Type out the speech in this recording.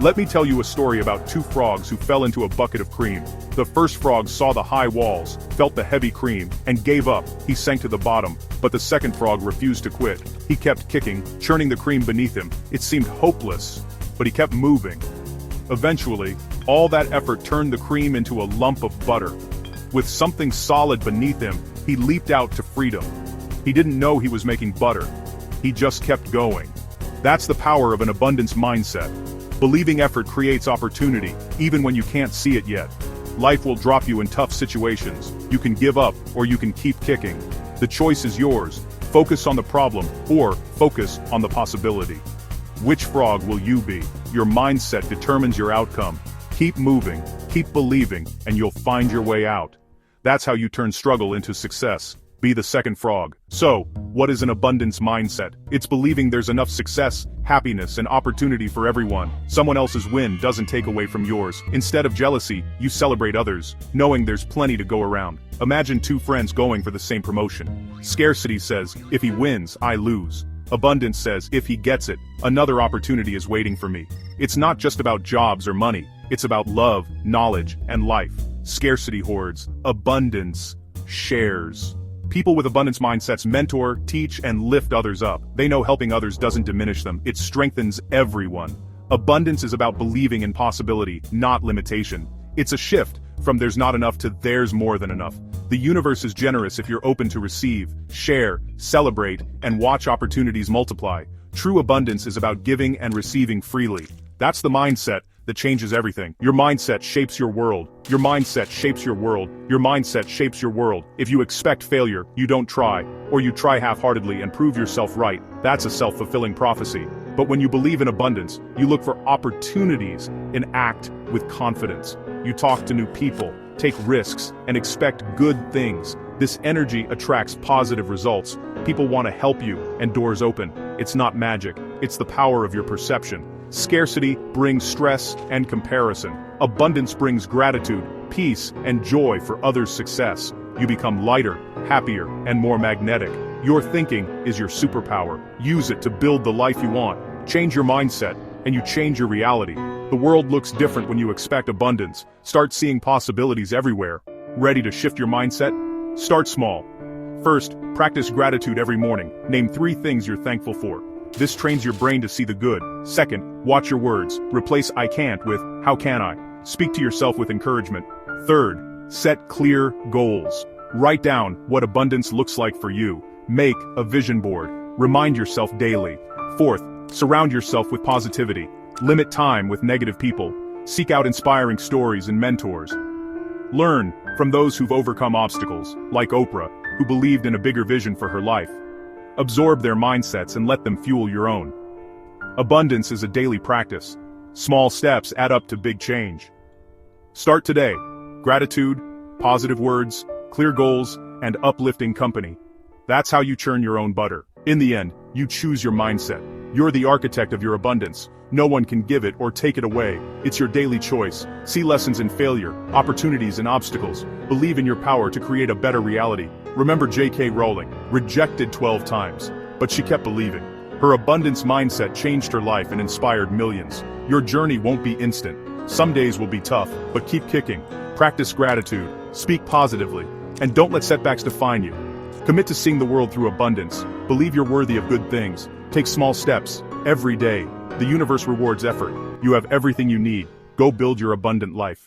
Let me tell you a story about two frogs who fell into a bucket of cream. The first frog saw the high walls, felt the heavy cream, and gave up. He sank to the bottom, but the second frog refused to quit. He kept kicking, churning the cream beneath him. It seemed hopeless, but he kept moving. Eventually, all that effort turned the cream into a lump of butter. With something solid beneath him, he leaped out to freedom. He didn't know he was making butter. He just kept going. That's the power of an abundance mindset. Believing effort creates opportunity, even when you can't see it yet. Life will drop you in tough situations. You can give up, or you can keep kicking. The choice is yours. Focus on the problem, or focus on the possibility. Which frog will you be? Your mindset determines your outcome. Keep moving, keep believing, and you'll find your way out. That's how you turn struggle into success. Be the second frog. So, what is an abundance mindset? It's believing there's enough success, happiness, and opportunity for everyone. Someone else's win doesn't take away from yours. Instead of jealousy, you celebrate others, knowing there's plenty to go around. Imagine two friends going for the same promotion. Scarcity says, if he wins, I lose. Abundance says, if he gets it, another opportunity is waiting for me. It's not just about jobs or money. It's about love, knowledge, and life. Scarcity hoards. Abundance shares. People with abundance mindsets mentor, teach, and lift others up. They know helping others doesn't diminish them, it strengthens everyone. Abundance is about believing in possibility, not limitation. It's a shift from there's not enough to there's more than enough. The universe is generous if you're open to receive, share, celebrate, and watch opportunities multiply. True abundance is about giving and receiving freely. That's the mindset that changes everything. Your mindset shapes your world. Your mindset shapes your world. Your mindset shapes your world. If you expect failure, you don't try, or you try half-heartedly and prove yourself right. That's a self-fulfilling prophecy. But when you believe in abundance, you look for opportunities and act with confidence. You talk to new people, take risks, and expect good things. This energy attracts positive results. People want to help you, and doors open. It's not magic. It's the power of your perception. Scarcity brings stress and comparison. Abundance brings gratitude, peace, and joy for others' success. You become lighter, happier, and more magnetic. Your thinking is your superpower. Use it to build the life you want. Change your mindset, and you change your reality. The world looks different when you expect abundance. Start seeing possibilities everywhere. Ready to shift your mindset? Start small. First, practice gratitude every morning. Name 3 things you're thankful for. This trains your brain to see the good. Second, watch your words. Replace I can't with how can I. Speak to yourself with encouragement. Third, set clear goals. Write down what abundance looks like for you. Make a vision board. Remind yourself daily. Fourth, surround yourself with positivity. Limit time with negative people. Seek out inspiring stories and mentors. Learn from those who've overcome obstacles, like Oprah, who believed in a bigger vision for her life. Absorb their mindsets and let them fuel your own. Abundance is a daily practice. Small steps add up to big change. Start today. Gratitude, positive words, clear goals, and uplifting company. That's how you churn your own butter. In the end, you choose your mindset. You're the architect of your abundance. No one can give it or take it away. It's your daily choice. See lessons in failure, opportunities in obstacles. Believe in your power to create a better reality. Remember J.K. Rowling, rejected 12 times, but she kept believing. Her abundance mindset changed her life and inspired millions. Your journey won't be instant. Some days will be tough, but keep kicking. Practice gratitude, speak positively, and don't let setbacks define you. Commit to seeing the world through abundance. Believe you're worthy of good things. Take small steps, every day. The universe rewards effort. You have everything you need. Go build your abundant life.